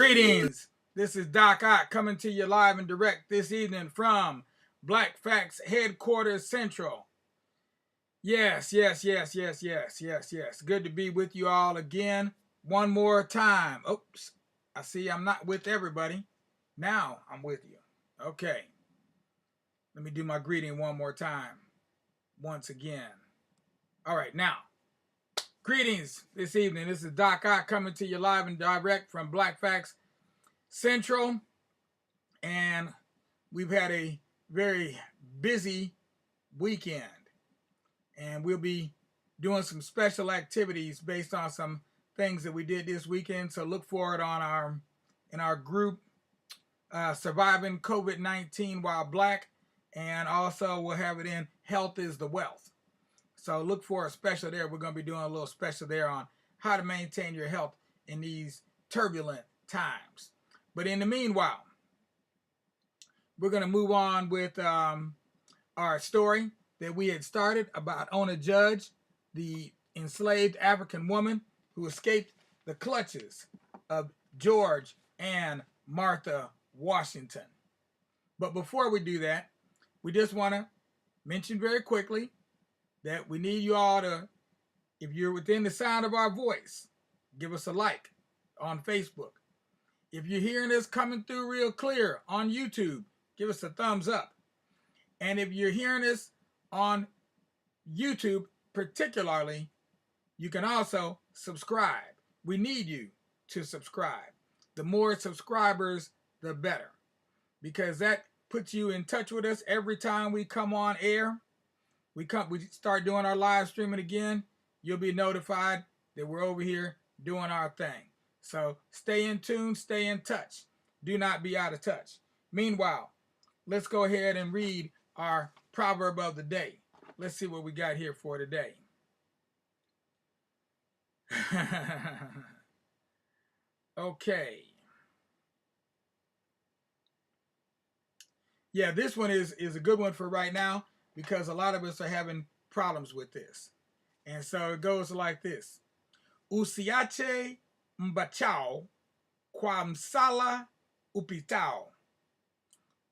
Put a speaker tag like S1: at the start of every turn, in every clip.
S1: Greetings. This is Doc Ock coming to you live and direct this evening from Black Facts Headquarters Central. Yes. Good to be with you all again one more time. Oops. I see I'm not with everybody. Now I'm with you. Okay. Let me do my greeting one more time. Once again. All right, now. Greetings this evening. This is Doc Ock coming to you live and direct from Black Facts Central. And we've had a very busy weekend. And we'll be doing some special activities based on some things that we did this weekend. So look for it on in our group, Surviving COVID-19 While Black. And also we'll have it in Health is the Wealth. So look for a special there. We're going to be doing a little special there on how to maintain your health in these turbulent times. But in the meanwhile, we're going to move on with our story that we had started about Ona Judge, the enslaved African woman who escaped the clutches of George and Martha Washington. But before we do that, we just want to mention very quickly that we need you all to, if you're within the sound of our voice, give us a like on Facebook. If you're hearing this coming through real clear on YouTube, give us a thumbs up. And if you're hearing this on YouTube particularly, you can also subscribe. We need you to subscribe. The more subscribers, the better, because that puts you in touch with us every time we come on air. We start doing our live streaming again, you'll be notified that we're over here doing our thing. So stay in tune, stay in touch. Do not be out of touch. Meanwhile, let's go ahead and read our proverb of the day. Let's see what we got here for today. Okay. Yeah, this one is a good one for right now, because a lot of us are having problems with this. And so it goes like this. Usiache mbachao kwa msala upitao.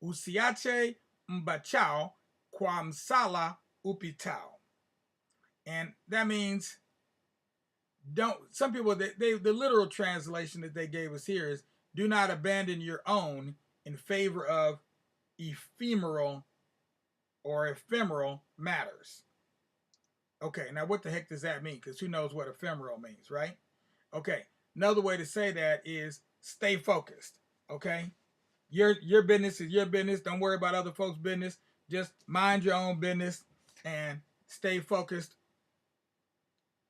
S1: Usiache mbachao kwa msala upitao. And that means some people, the literal translation that they gave us here is, do not abandon your own in favor of ephemeral matters. Okay, now what the heck does that mean? Because who knows what ephemeral means, right? Okay, another way to say that is stay focused, okay? Your business is your business. Don't worry about other folks' business. Just mind your own business and stay focused.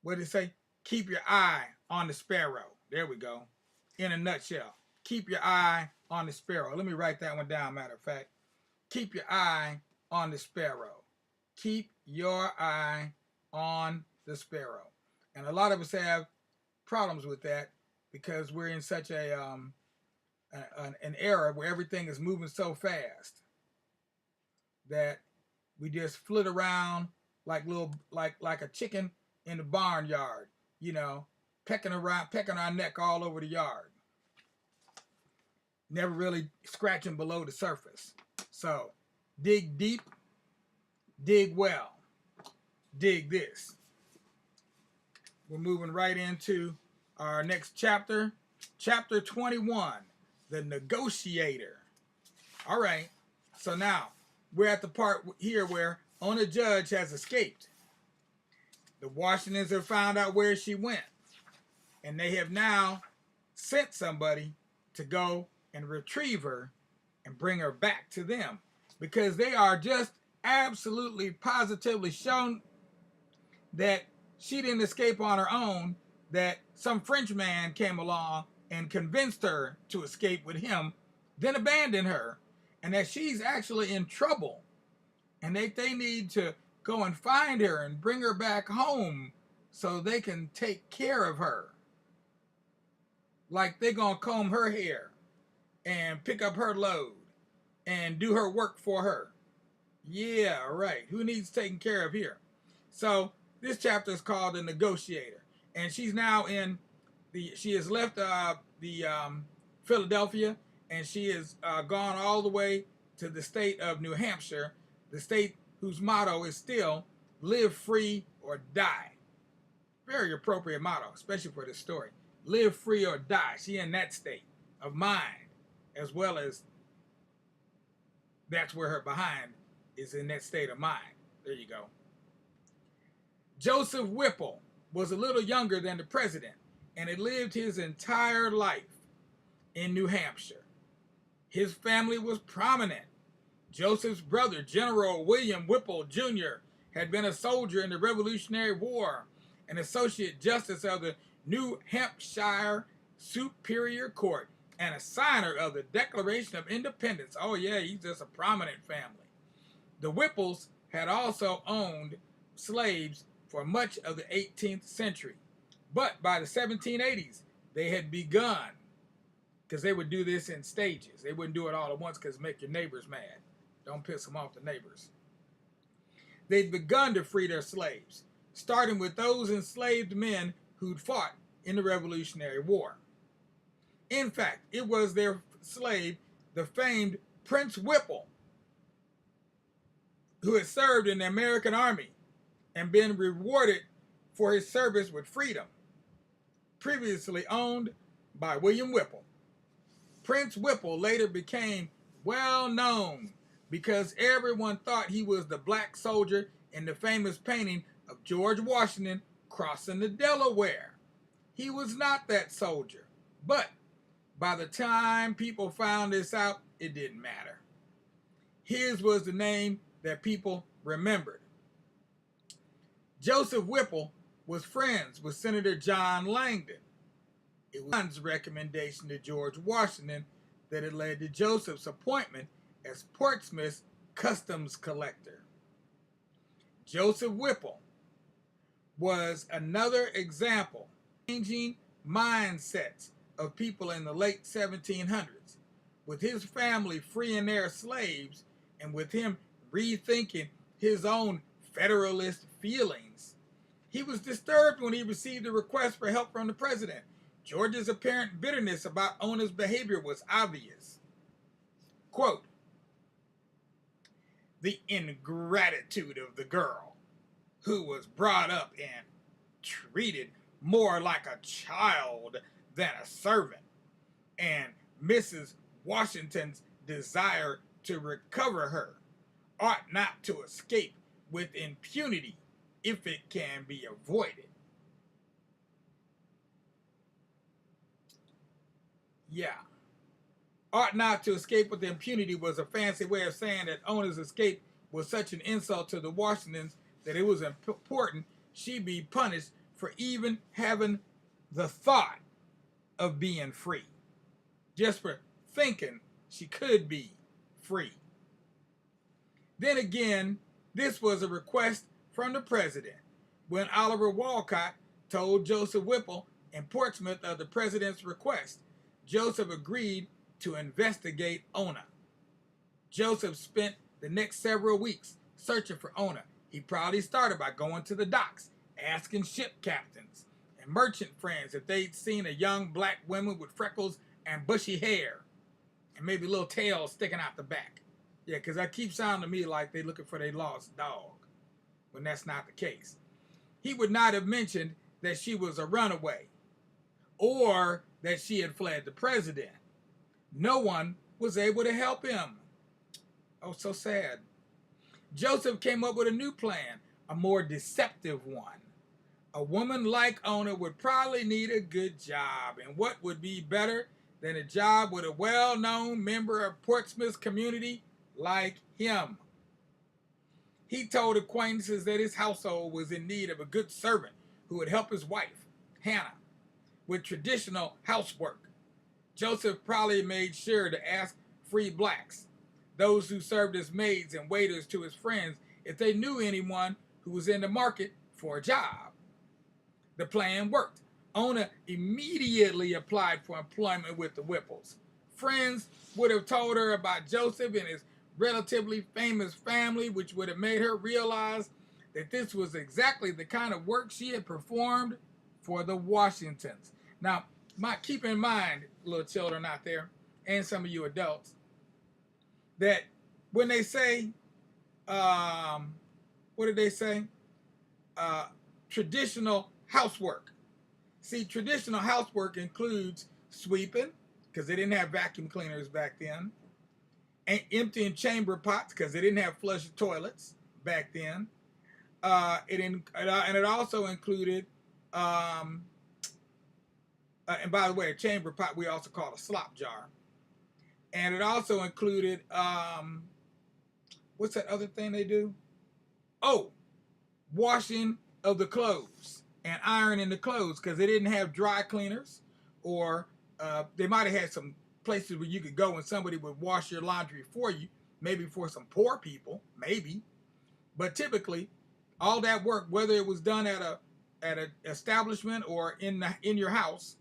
S1: What did it say? Keep your eye on the sparrow. There we go. In a nutshell, keep your eye on the sparrow. Let me write that one down, matter of fact. Keep your eye on the sparrow. Keep your eye on the sparrow. And a lot of us have problems with that because we're in such an era where everything is moving so fast that we just flit around like a chicken in the barnyard, pecking our neck all over the yard, never really scratching below the surface. So dig deep, dig well, dig this. We're moving right into our next chapter, chapter 21, the Negotiator. All right, so now we're at the part here where Ona Judge has escaped. The Washingtons have found out where she went, and they have now sent somebody to go and retrieve her and bring her back to them, because they are just absolutely positively shown that she didn't escape on her own, that some French man came along and convinced her to escape with him, then abandoned her, and that she's actually in trouble, and they need to go and find her and bring her back home so they can take care of her. Like they're gonna comb her hair and pick up her load and do her work for her. Yeah, right. Who needs taken care of here? So this chapter is called The Negotiator, and she's now in she has left the Philadelphia, and she has gone all the way to the state of New Hampshire, the state whose motto is still live free or die. Very appropriate motto, especially for this story. Live free or die. She in that state of mind, as well as that's where her behind is, in that state of mind. There you go. Joseph Whipple was a little younger than the president and had lived his entire life in New Hampshire. His family was prominent. Joseph's brother, General William Whipple Jr., had been a soldier in the Revolutionary War, an associate justice of the New Hampshire Superior Court, and a signer of the Declaration of Independence. Oh yeah, he's just a prominent family. The Whipples had also owned slaves for much of the 18th century. But by the 1780s, they had begun, because they would do this in stages. They wouldn't do it all at once because it make your neighbors mad. Don't piss them off, the neighbors. They'd begun to free their slaves, starting with those enslaved men who'd fought in the Revolutionary War. In fact, it was their slave, the famed Prince Whipple, who had served in the American Army and been rewarded for his service with freedom, previously owned by William Whipple. Prince Whipple later became well known because everyone thought he was the black soldier in the famous painting of George Washington crossing the Delaware. He was not that soldier, but by the time people found this out, it didn't matter. His was the name that people remembered. Joseph Whipple was friends with Senator John Langdon. It was John's recommendation to George Washington that had led to Joseph's appointment as Portsmouth's customs collector. Joseph Whipple was another example of changing mindsets of people in the late 1700s, with his family freeing their slaves and with him rethinking his own Federalist feelings. He was disturbed when he received a request for help from the president. George's apparent bitterness about Ona's behavior was obvious. Quote, "The ingratitude of the girl, who was brought up and treated more like a child than a servant, and Mrs. Washington's desire to recover her, ought not to escape with impunity if it can be avoided." Yeah. Ought not to escape with impunity was a fancy way of saying that Ona's escape was such an insult to the Washingtons that it was important she be punished for even having the thought of being free. Just for thinking she could be free. Then again, this was a request from the president. When Oliver Wolcott told Joseph Whipple in Portsmouth of the president's request, Joseph agreed to investigate Ona. Joseph spent the next several weeks searching for Ona. He probably started by going to the docks, asking ship captains and merchant friends if they'd seen a young black woman with freckles and bushy hair and maybe little tails sticking out the back. Yeah, because that keeps sounding to me like they're looking for their lost dog, when that's not the case. He would not have mentioned that she was a runaway or that she had fled the president. No one was able to help him. Oh, so sad. Joseph came up with a new plan, a more deceptive one. A woman like Ona would probably need a good job, and what would be better than a job with a well-known member of Portsmouth's community like him? He told acquaintances that his household was in need of a good servant who would help his wife, Hannah, with traditional housework. Joseph probably made sure to ask free blacks, those who served as maids and waiters to his friends, if they knew anyone who was in the market for a job. The plan worked. Ona immediately applied for employment with the Whipples. Friends would have told her about Joseph and his relatively famous family, which would have made her realize that this was exactly the kind of work she had performed for the Washingtons. Now, keep in mind, little children out there, and some of you adults, that when they say, what did they say? Uh, traditional housework. See, traditional housework includes sweeping, because they didn't have vacuum cleaners back then, and emptying chamber pots, because they didn't have flush toilets back then. And it also included, and by the way, a chamber pot we also call a slop jar. And it also included, what's that other thing they do? Oh, washing of the clothes and ironing the clothes, because they didn't have dry cleaners, or they might have had some places where you could go and somebody would wash your laundry for you, maybe for some poor people, maybe. But typically, all that work, whether it was done at an establishment or in your house,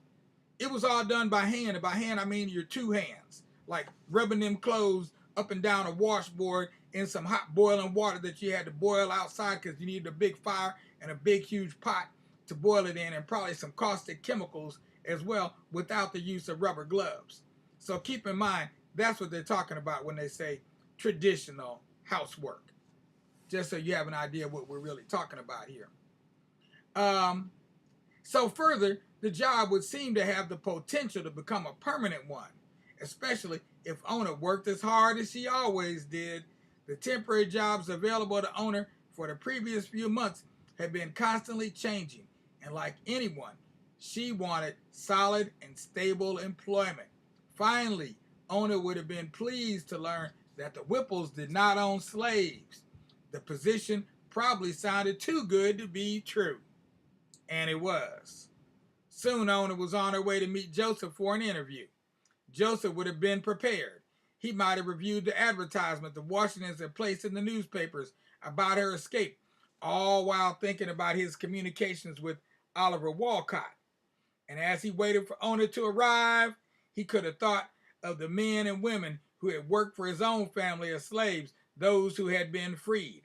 S1: it was all done by hand. And by hand, I mean your two hands, like rubbing them clothes up and down a washboard in some hot boiling water that you had to boil outside because you needed a big fire and a big, huge pot to boil it in, and probably some caustic chemicals as well, without the use of rubber gloves. So keep in mind, that's what they're talking about when they say traditional housework. Just so you have an idea of what we're really talking about here. So further, the job would seem to have the potential to become a permanent one, especially if owner worked as hard as she always did. The temporary jobs available to owner for the previous few months had been constantly changing, and like anyone, she wanted solid and stable employment. Finally, owner would have been pleased to learn that the Whipples did not own slaves. The position probably sounded too good to be true. And it was. Soon owner was on her way to meet Joseph for an interview. Joseph would have been prepared. He might have reviewed the advertisement the Washingtons had placed in the newspapers about her escape, all while thinking about his communications with Oliver Walcott. And as he waited for owner to arrive, he could have thought of the men and women who had worked for his own family as slaves, those who had been freed.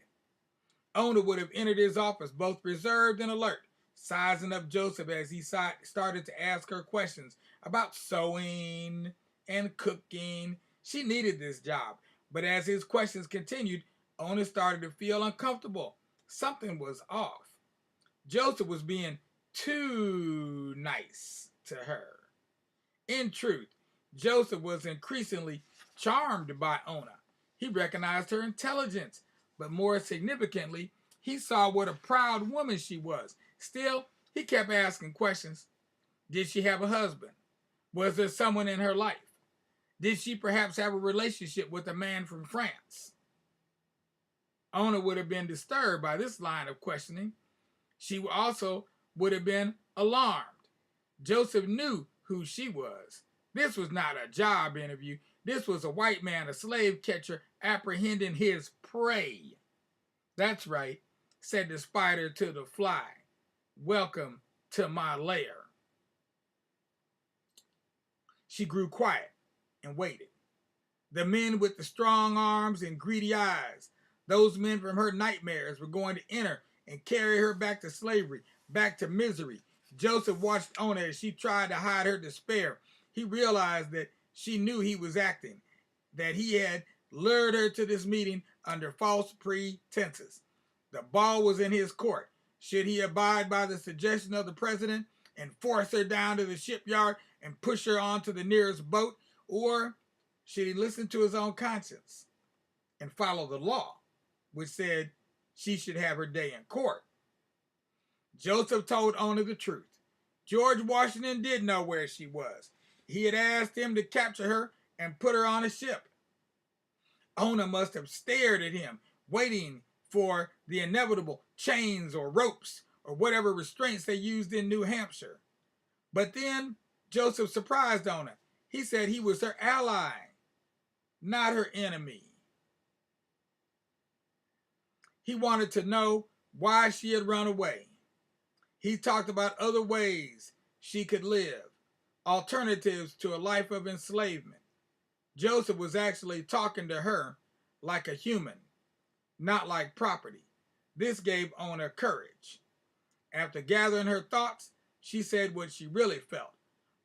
S1: Owner would have entered his office both reserved and alert, sizing up Joseph as he started to ask her questions about sewing and cooking. She needed this job, but as his questions continued, owner started to feel uncomfortable. Something was off. Joseph was being too nice to her. In truth, Joseph was increasingly charmed by Ona. He recognized her intelligence, but more significantly, he saw what a proud woman she was. Still, he kept asking questions. Did she have a husband? Was there someone in her life? Did she perhaps have a relationship with a man from France? Ona would have been disturbed by this line of questioning. She also would have been alarmed. Joseph knew who she was. This was not a job interview. This was a white man, a slave catcher, apprehending his prey. That's right, said the spider to the fly. Welcome to my lair. She grew quiet and waited. The men with the strong arms and greedy eyes, those men from her nightmares, were going to enter and carry her back to slavery, back to misery. Joseph watched Ona as she tried to hide her despair. He realized that she knew he was acting, that he had lured her to this meeting under false pretenses. The ball was in his court. Should he abide by the suggestion of the president and force her down to the shipyard and push her onto the nearest boat, or should he listen to his own conscience and follow the law, which said she should have her day in court? Joseph told Ona the truth. George Washington did know where she was. He had asked him to capture her and put her on a ship. Ona must have stared at him, waiting for the inevitable chains or ropes or whatever restraints they used in New Hampshire. But then Joseph surprised Ona. He said he was her ally, not her enemy. He wanted to know why she had run away. He talked about other ways she could live, alternatives to a life of enslavement. Joseph was actually talking to her like a human, not like property. This gave Ona courage. After gathering her thoughts, she said what she really felt.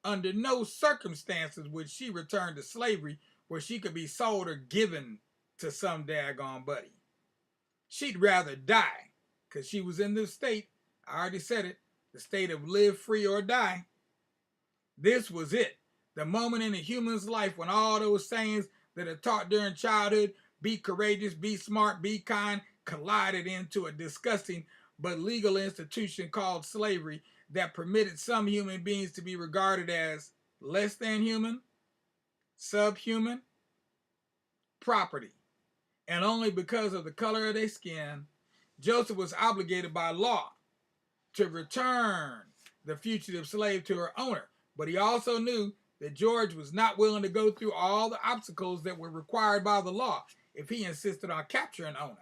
S1: under no circumstances would she return to slavery where she could be sold or given to some daggone buddy. She'd rather die, because she was in this state, I already said it, the state of live free or die. This was it, the moment in a human's life when all those sayings that are taught during childhood, be courageous, be smart, be kind, collided into a disgusting but legal institution called slavery that permitted some human beings to be regarded as less than human, subhuman, property. And only because of the color of their skin, Joseph was obligated by law to return the fugitive slave to her owner. But he also knew that George was not willing to go through all the obstacles that were required by the law if he insisted on capturing Ona.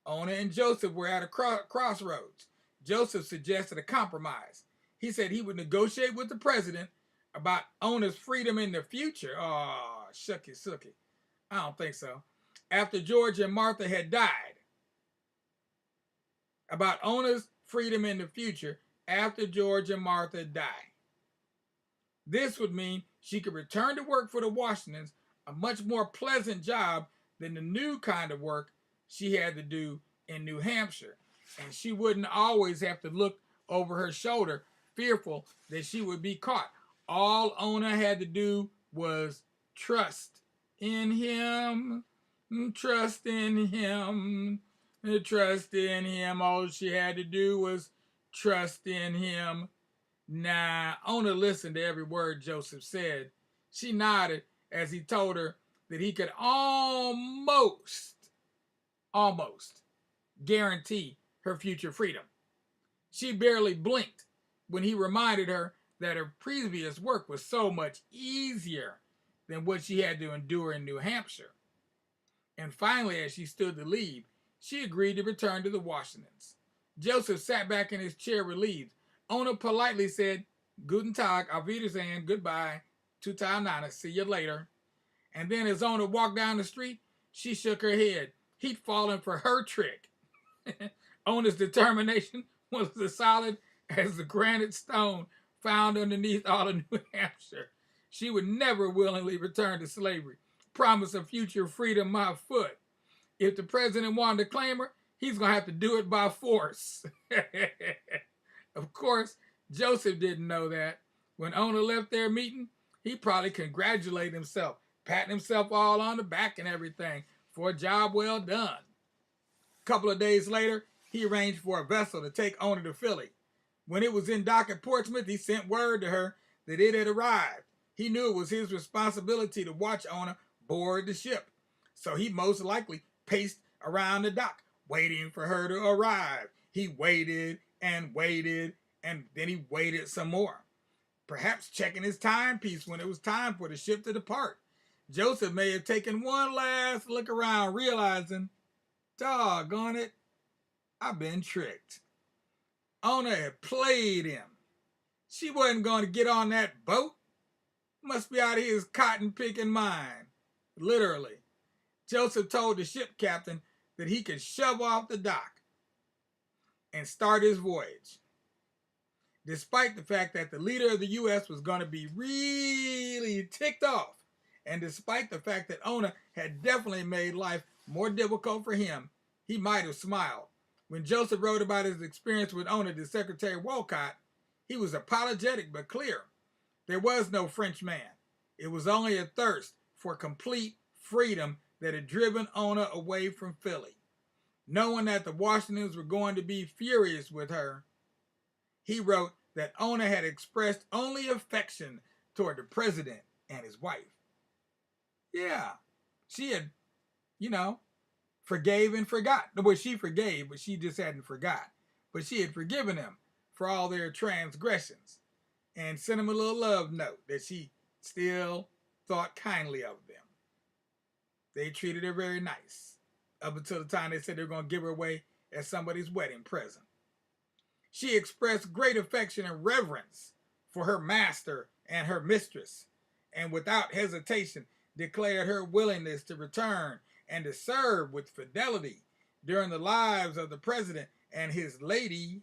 S1: Ona and Joseph were at a crossroads. Joseph suggested a compromise. He said he would negotiate with the president about Ona's freedom in the future. Oh, shucky sookie. I don't think so. After George and Martha had died. About Ona's freedom in the future after George and Martha died. This would mean she could return to work for the Washingtons, a much more pleasant job than the new kind of work she had to do in New Hampshire. And she wouldn't always have to look over her shoulder, fearful that she would be caught. All Ona had to do was trust in him, trust in him, trust in him. All she had to do was trust in him. Nah, Ona listened to every word Joseph said. She nodded as he told her that he could almost guarantee her future freedom. She barely blinked when he reminded her that her previous work was so much easier than what she had to endure in New Hampshire. And finally, as she stood to leave, she agreed to return to the Washingtons. Joseph sat back in his chair relieved. Ona politely said, Guten Tag, auf Wiedersehen, goodbye, Tuta Nana, see you later. And then as Ona walked down the street, she shook her head. He'd fallen for her trick. Ona's determination was as solid as the granite stone found underneath all of New Hampshire. She would never willingly return to slavery. Promise of future freedom my foot. If the president wanted to claim her, he's going to have to do it by force. Of course, Joseph didn't know that. When Ona left their meeting, he probably congratulated himself, patting himself all on the back and everything for a job well done. A couple of days later, he arranged for a vessel to take Ona to Philly. When it was in dock at Portsmouth, he sent word to her that it had arrived. He knew it was his responsibility to watch Ona board the ship, so he most likely paced around the dock, waiting for her to arrive. He waited and waited, and then he waited some more, perhaps checking his timepiece when it was time for the ship to depart. Joseph may have taken one last look around, realizing, doggone it, I've been tricked. Ona had played him. She wasn't going to get on that boat. Must be out of his cotton-picking mind. Literally. Joseph told the ship captain that he could shove off the dock and start his voyage. Despite the fact that the leader of the U.S. was going to be really ticked off, and despite the fact that Ona had definitely made life more difficult for him, he might have smiled. When Joseph wrote about his experience with Ona to Secretary Wolcott, he was apologetic but clear. There was no French man. It was only a thirst for complete freedom that had driven Ona away from Philly. Knowing that the Washingtons were going to be furious with her, he wrote that Ona had expressed only affection toward the president and his wife. Yeah, she had, forgave and forgot. Well, she forgave, but she just hadn't forgot. But she had forgiven them for all their transgressions and sent them a little love note that she still thought kindly of them. They treated her very nice up until the time they said they were going to give her away as somebody's wedding present. She expressed great affection and reverence for her master and her mistress, and without hesitation declared her willingness to return and to serve with fidelity during the lives of the president and his lady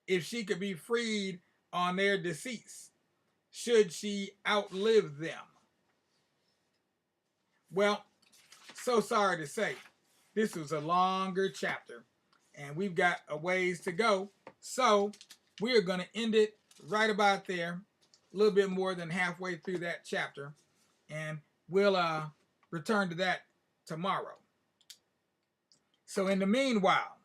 S1: if she could be freed on their decease. should she outlive them? Well, so sorry to say, this was a longer chapter, and we've got a ways to go. So we are going to end it right about there, a little bit more than halfway through that chapter, and we'll return to that tomorrow. So in the meanwhile,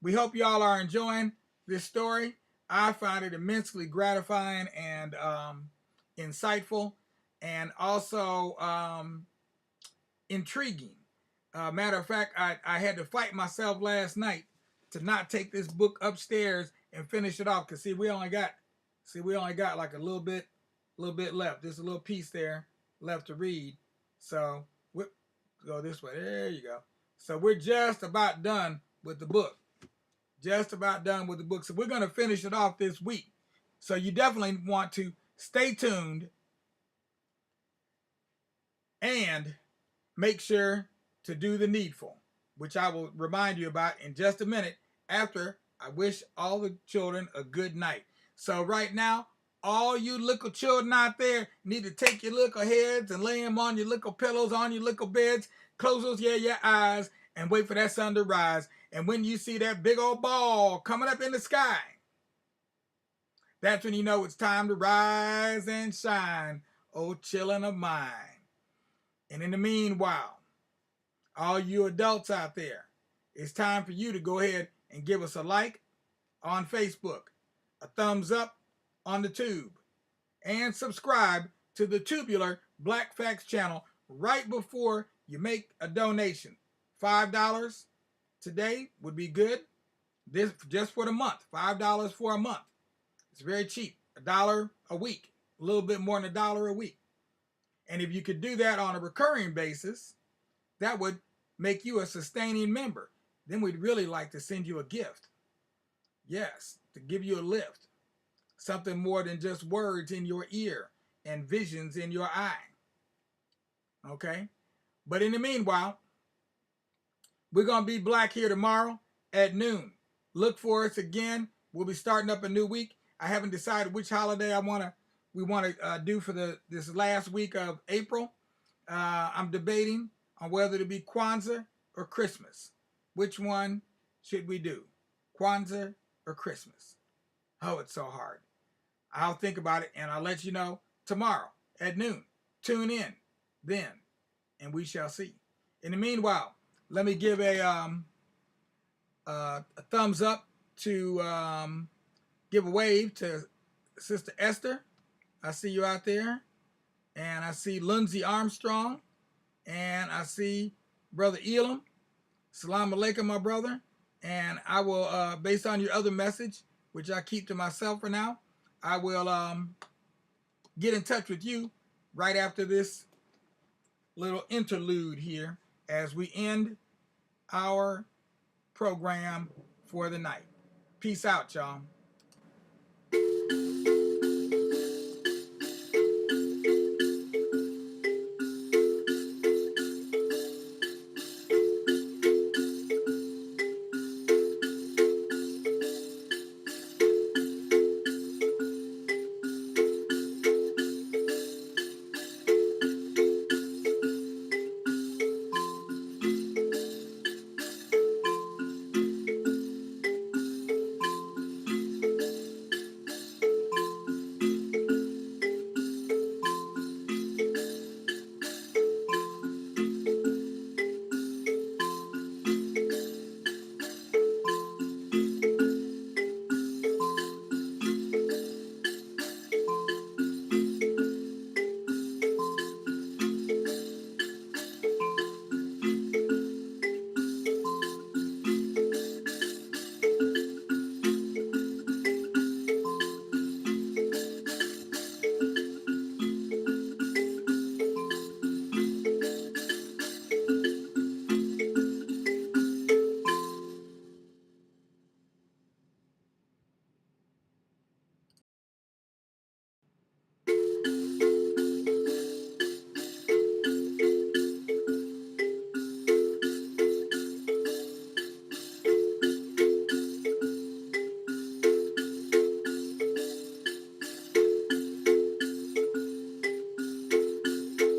S1: we hope y'all are enjoying this story. I find it immensely gratifying and insightful, and also intriguing. Matter of fact, I had to fight myself last night to not take this book upstairs and finish it off. Cause see, we only got like a little bit left. There's a little piece there left to read. So go this way. There you go. So we're just about done with the book. Just about done with the book. So we're going to finish it off this week. So you definitely want to stay tuned and make sure to do the needful, which I will remind you about in just a minute after I wish all the children a good night. So right now, all you little children out there need to take your little heads and lay them on your little pillows, on your little beds, close those your eyes, and wait for that sun to rise. And when you see that big old ball coming up in the sky, that's when you know it's time to rise and shine, oh children of mine. And in the meanwhile, all you adults out there, it's time for you to go ahead and give us a like on Facebook, a thumbs up on the tube, and subscribe to the Tubular Black Facts channel right before you make a donation. $5 today would be good. This just for the month. $5 for a month. It's very cheap. $1 a week. A little bit more than $1 a week. And if you could do that on a recurring basis, that would make you a sustaining member. Then we'd really like to send you a gift. Yes, to give you a lift. Something more than just words in your ear and visions in your eye. Okay? But in the meanwhile, we're going to be black here tomorrow at noon. Look for us again. We'll be starting up a new week. I haven't decided which holiday we want to do for this last week of April. I'm debating on whether to be Kwanzaa or Christmas. Which one should we do? Kwanzaa or Christmas? Oh, it's so hard. I'll think about it and I'll let you know tomorrow at noon. Tune in then and we shall see. In the meanwhile, let me give a thumbs up to give a wave to Sister Esther. I see you out there. And I see Lindsay Armstrong. And I see Brother Elam. Salam alaikum, my brother. And I will, based on your other message, which I keep to myself for now, I will get in touch with you right after this little interlude here as we end our program for the night. Peace out, y'all.